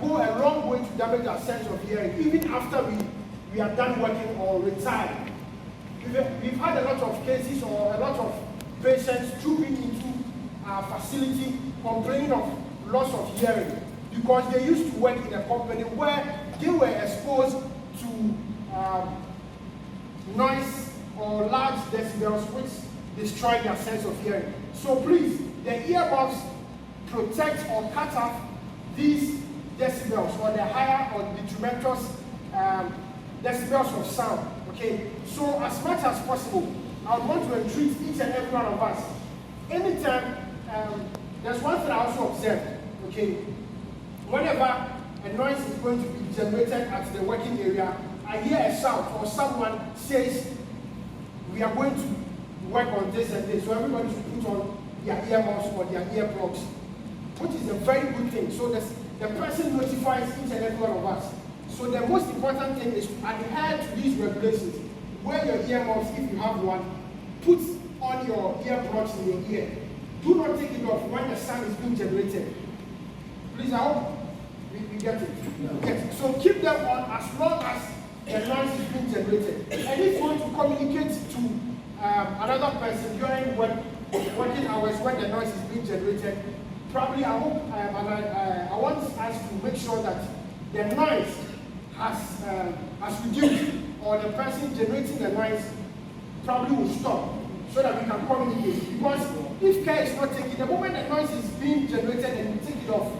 go a long way to damage our sense of hearing, even after we are done working or retired. We've had a lot of cases or a lot of patients trooping into our facility complaining of loss of hearing because they used to work in a company where they were exposed to noise or large decibels which destroy their sense of hearing. So please, the earbuds protect or cut off these decibels or the higher or detrimental decibels of sound. Okay, so as much as possible, I would want to entreat each and every one of us. Anytime, there's one thing I also observed. Okay, whenever a noise is going to be generated at the working area, I hear a shout or someone says, we are going to work on this and this. So everybody should put on their earmuffs or their earplugs, which is a very good thing. So the person notifies each and every one of us. So the most important thing is to adhere to these regulations. Wear your earmuffs if you have one. Put on your earplugs in your ear. Do not take it off when the sound is being generated. Please, I hope we get it. Yes. So keep them on as long as the noise is being generated. And if you want to communicate to another person during working hours when the noise is being generated, probably I hope I want us to make sure that the noise has reduced, or the person generating the noise probably will stop so that we can communicate. Because if care is not taken, the moment the noise is being generated and you take it off,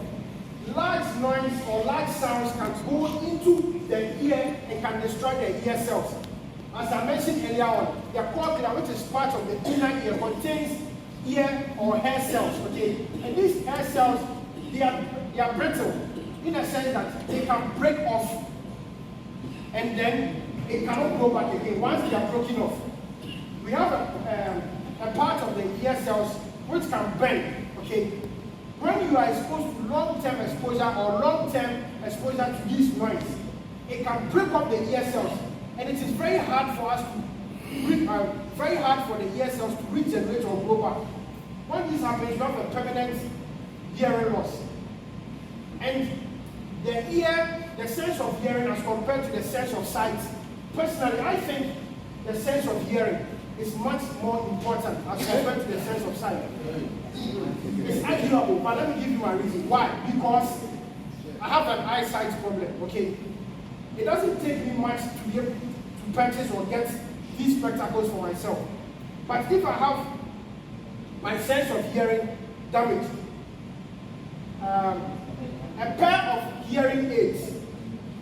large noise or large sounds can go into the ear and can destroy the ear cells. As I mentioned earlier on, the cochlea, which is part of the inner ear, contains ear or hair cells. Okay, and these hair cells, they are brittle in a sense that they can break off and then it cannot go back again once they are broken off. We have a part of the ear cells which can bend. Okay, when you are exposed to long-term exposure or long-term exposure to this noise, it can break up the ear cells, and it is very hard for us to very hard for the ear cells to regenerate or grow back. When this happens, you have a permanent hearing loss. And the sense of hearing as compared to the sense of sight, personally, I think the sense of hearing is much more important as compared to the sense of sight. It's arguable, but let me give you my reason. Why? Because I have an eyesight problem, okay? It doesn't take me much to be able to purchase or get these spectacles for myself. But if I have my sense of hearing damaged, a pair of hearing aids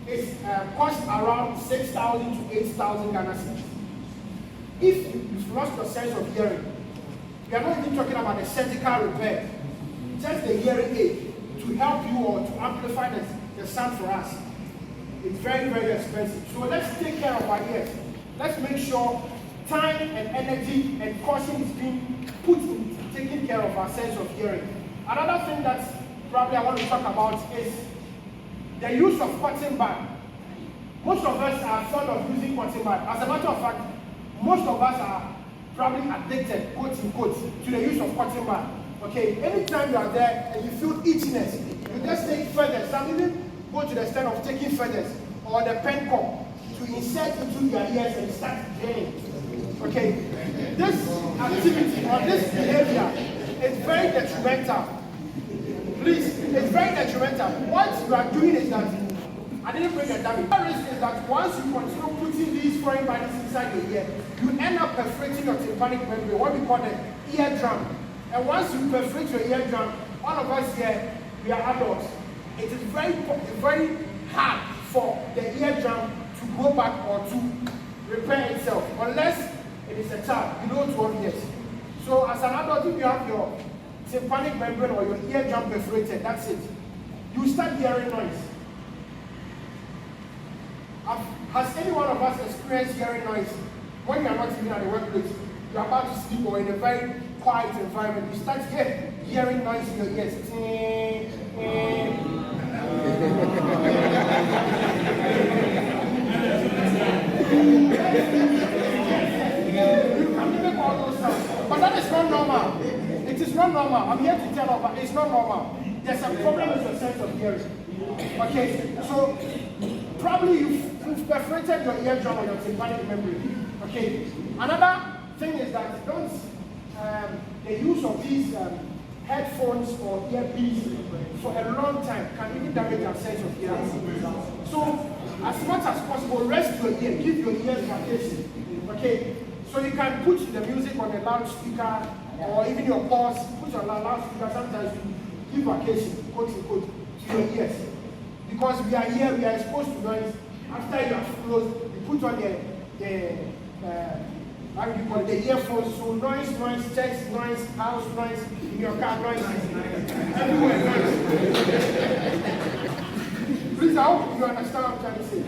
is cost around 6,000 to 8,000 Ghana cedis. If you've lost your sense of hearing, we are not even talking about a surgical repair, just the hearing aid to help you or to amplify the sound for us. It's very, very expensive. So let's take care of our ears. Let's make sure time and energy and caution is being put in taking care of our sense of hearing. Another thing that probably I want to talk about is the use of cotton bud. Most of us are fond of using cotton bud. As a matter of fact, most of us are probably addicted, quote unquote, to the use of cotton bud. Okay, anytime you are there and you feel itchiness, you just take feathers. Some even go to the extent of taking feathers or the pen cup to insert into your ears and start draining. Okay, this activity or this behavior is very detrimental. Please, it's very detrimental. What you are doing is that, I didn't bring a dummy. The risk is that once you continue putting these foreign bodies inside your ear, you end up perforating your tympanic membrane, what we call the eardrum. And once you perforate your eardrum, all of us here, we are adults. It is very, very hard for the eardrum to go back or to repair itself, unless it is a child below 12 years. So as an adult, if you have your tympanic membrane or your eardrum perforated, that's it. You start hearing noise. Has any one of us experienced hearing noise when you are not even at the workplace? You are about to sleep or in a very quiet environment. You start hearing noise in your ears. You can make all those sounds, but that is not normal. It is not normal. I'm here to tell you, but it's not normal. There's a problem with your sense of hearing. Okay, so probably you've perforated your eardrum or your tympanic membrane. Okay, another thing is that don't the use of these headphones or earpiece for a long time can even damage our sense of hearing. So as much as possible, rest your ear, give your ears vacation. Okay, so you can put the music on a loudspeaker or even your pulse, put your loudspeaker. Sometimes you give vacation, quote unquote, to your ears. Because we are here, we are exposed to noise. After you have closed, you put on how do you call it, the earphones. So noise, chest noise, house noise, in your car noise, everywhere noise. Please, I hope you understand what I'm trying to say.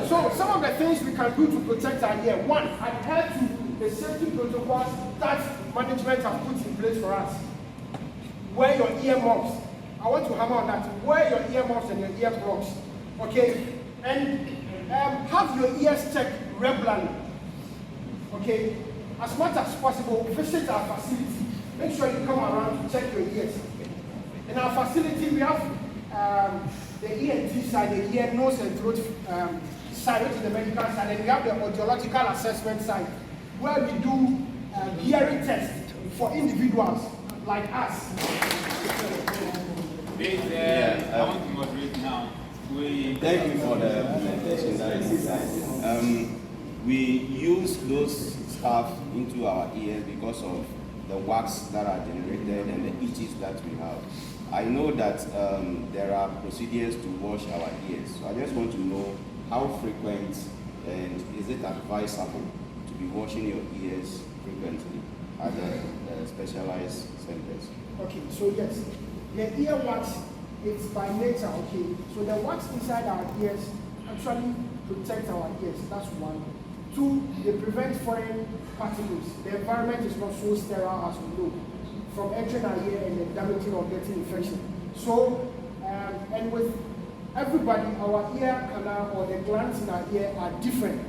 So some of the things we can do to protect our ear. One, adhere to the safety protocols that management have put in place for us. Wear your earmuffs. I want to hammer on that. Wear your earmuffs and your earplugs. Okay? And have your ears checked regularly. Okay? As much as possible, visit our facility. Make sure you come around to check your ears. In our facility, we have the ENT side, the ear, nose and throat side, which is the medical side, and we have the audiological assessment side, where we do hearing tests for individuals like us. I want to moderate now. Thank you for the presentation. We use those stuff into our ears because of the wax that are generated and the itches that we have. I know that there are procedures to wash our ears. So I just want to know how frequent and is it advisable to be washing your ears frequently at the specialized centers? Okay, so yes, the ear wax is by nature, okay. So the wax inside our ears actually protect our ears. That's one. Two, they prevent foreign particles. The environment is not so sterile as we know, from entering our ear and then damaging or getting infection. So, and with everybody, our ear canal or the glands in our ear are different.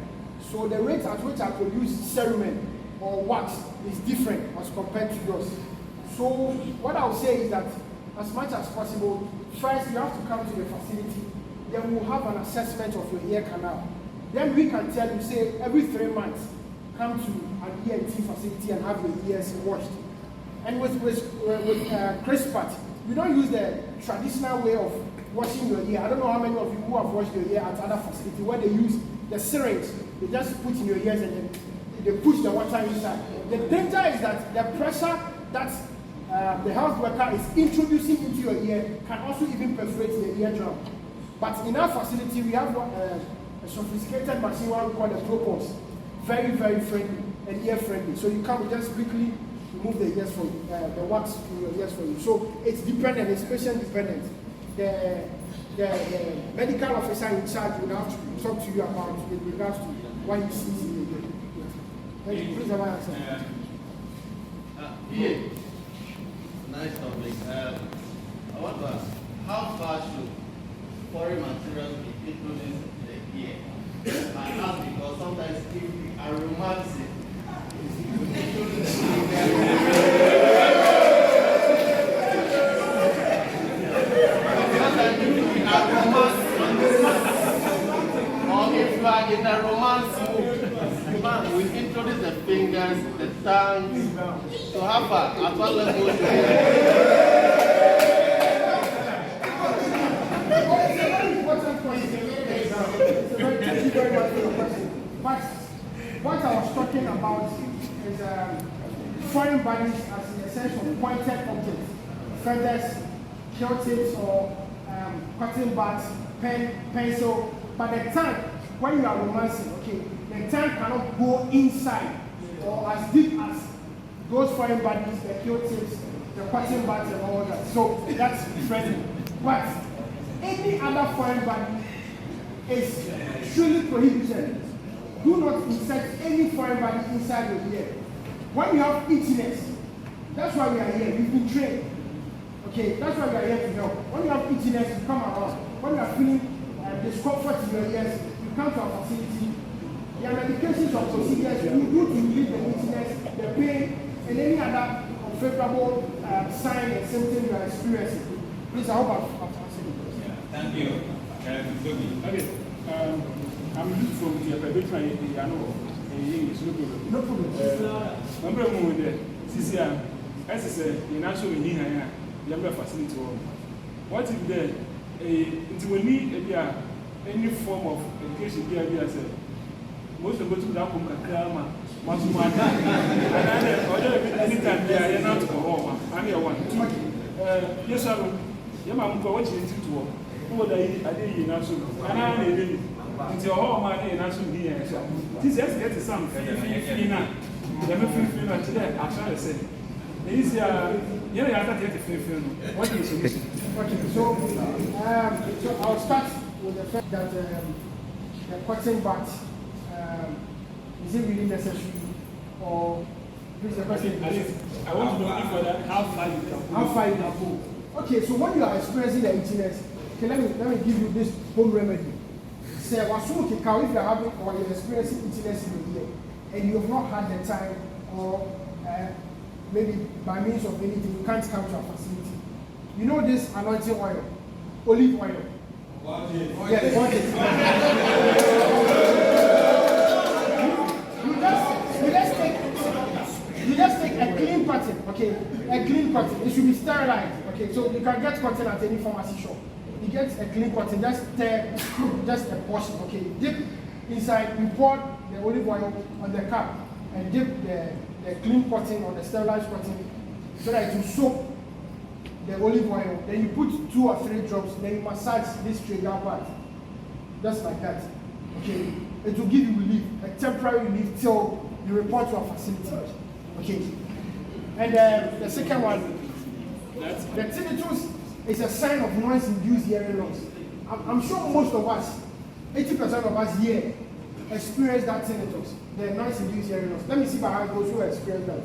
So the rate at which I produce cerumen or wax is different as compared to yours. So what I would say is that as much as possible, first you have to come to the facility, then we'll have an assessment of your ear canal. Then we can tell you, say, every 3 months, come to an ENT facility and have your ears washed. And with CRISPR, you don't use the traditional way of washing your ear. I don't know how many of you who have washed your ear at other facilities where they use the syringe. They just put in your ears and then they push the water inside. The danger is that the pressure that the health worker is introducing into your ear can also even perforate the eardrum. But in our facility, we have a sophisticated machine we call the Propulse. Very, very friendly and ear friendly. So you can just quickly remove the ears from the wax in your ears for you. So it's dependent, it's patient dependent. The medical officer in charge will have to talk to you about with regards to what he sees in your ear. Thank you. Please have an answer. Nice topic. I want to ask, how far should foreign materials be introduced into the ear? I ask because sometimes if we are romancing, or if you are in a romance mood, we introduce the fingers, the tongue, to have at what level Thank you very much for your question. But what I was talking about is foreign bodies as in the sense of pointed objects, feathers, kill tips, or cotton buds, pencil. But the tongue, when you are romancing, okay, the tongue cannot go inside or as deep as those foreign bodies, the kill tips, the cotton buds, and all that. So that's friendly. But any other foreign body is truly prohibited. Do not insert any foreign body inside your ear. When you have itchiness, that's why we are here. We've been trained. Okay, that's why we are here to help. When you have itchiness, you come around. When you are feeling discomfort in your ears, you come to our facility. There are medications or procedures you do to relieve the itchiness, the pain, and any other unfavorable sign and symptom you are experiencing. Please, I hope I've answered the question. Thank you. Okay. I'm looking from the English, no problem. Number one there. CCR, as I said, the national here, the facility. What if there it will need any form of education here as most of the people that come to Krama, Masumaka, and anytime they are not for home. I'm here one. Yes, sir. Your mom go what you need to work. Who would I did national? And I did until your home, I did national here. This has get some free now. Let me free now today. I shall say. Is yeah, I thought you had to free. What is it? Okay, so I'll start with the fact that the cotton bat is it really necessary, or please the question? I want to know if how far you can go. How far you can go? Okay, so when you are experiencing the itchiness, okay, let me give you this home remedy. Say, if you are having or you're experiencing itchiness in the ear, and you have not had the time, or maybe by means of anything, you can't come to a facility. You know this anointing oil, olive oil. Yes, you just take a clean cotton, okay? A clean cotton. It should be sterilized, okay? So you can get cotton at any pharmacy shop. You get a clean cotton, just a portion, okay? Dip inside, you pour the olive oil on the cup and dip the clean cotton or the sterilized cotton so that it will soak the olive oil. Then you put 2 or 3 drops, then you massage this trigger part. Just like that. Okay. It will give you relief, a temporary relief till you report to a facility. Okay. And the second one, the tinnitus is a sign of noise-induced hearing loss. I'm sure most of us, 80% of us here, experience that tinnitus, the noise-induced hearing loss. Let me see by how those who experience that.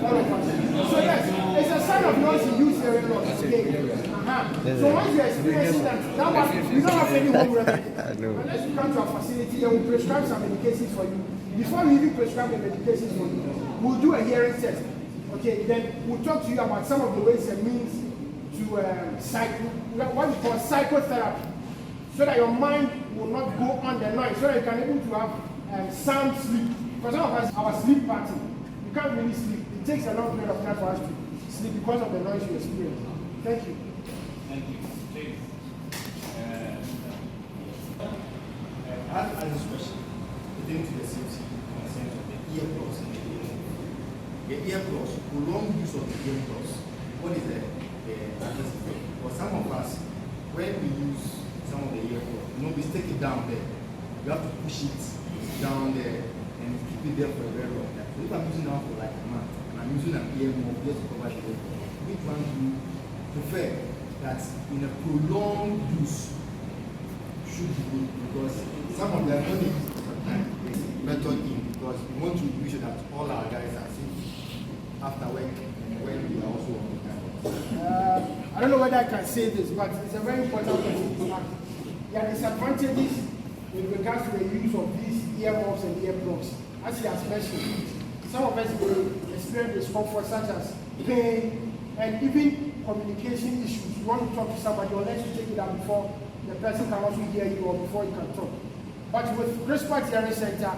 All of us. So yes, it's a sign of noise-induced hearing loss. Okay. So once you're experiencing that one, you don't have any home remedy. Unless you come to a facility, they will prescribe some medications for you. Before we even prescribe the medications for you, we'll do a hearing test. Okay, then we'll talk to you about some of the ways and means to what we call psychotherapy, so that your mind will not go on the noise, so that you can be able to have sound sleep. Because some of us, our sleep pattern, you can't really sleep. It takes a long period of time for us to sleep because of the noise you experience. Thank you. Thank you. James. I have this question pertaining to the safety concern of the earplugs and the earphones. The earplugs, prolonged use of the earplugs, what is the adverse effect? For some of us, when we use some of the earplugs, we stick it down there. You have to push it down there and keep it there for a very long time. So if I'm using now for like a month, and I'm using an earplug just to cover the earplug, which one do you prefer that in a prolonged use should be good? Because some of them don't use method in, because we want to be sure that all our guys are safe after work when we are also on the time. I don't know whether I can say this, but it's a very important question to ask. There are disadvantages with regards to the use of these earmuffs and earplugs. As he has mentioned, some of us will experience discomfort such as pain and even communication issues. You want to talk to somebody, unless you take it out before the person can also hear you or before you can talk. But with Respect Hearing Center,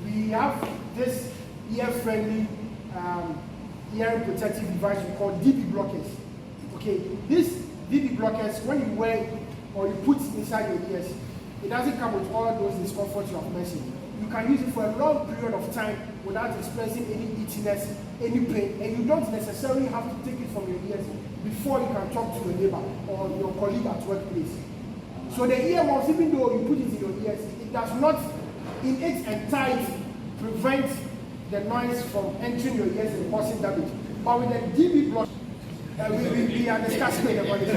we have this ear-friendly hearing protective device we call DB blockers. Okay, these DB blockers, when you wear it or you put inside your ears, it doesn't come with all those discomforts you have mentioned. You can use it for a long period of time without experiencing any itchiness, any pain, and you don't necessarily have to take it from your ears before you can talk to your neighbor or your colleague at workplace. So the earmuffs, even though you put it in your ears, it does not in its entirety prevent the noise from entering your ears and causing damage. But with the DB block, we are discussing about it.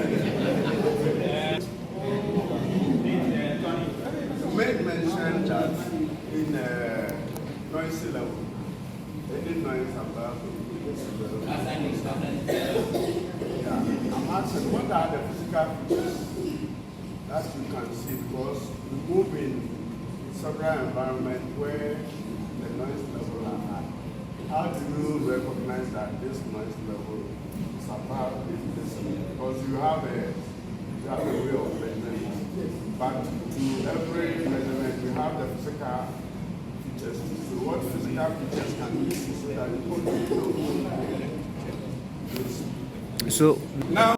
You made mention that in noise level, any noise above I'm asking, what are the physical features that you can see? Because we move in several environments where the noise level are high. How do you recognize that this noise level is above this decibel? Because you have a we have a way of measuring it. But to every measurement, we have the physical features. So what physical features can we see so that the whole So now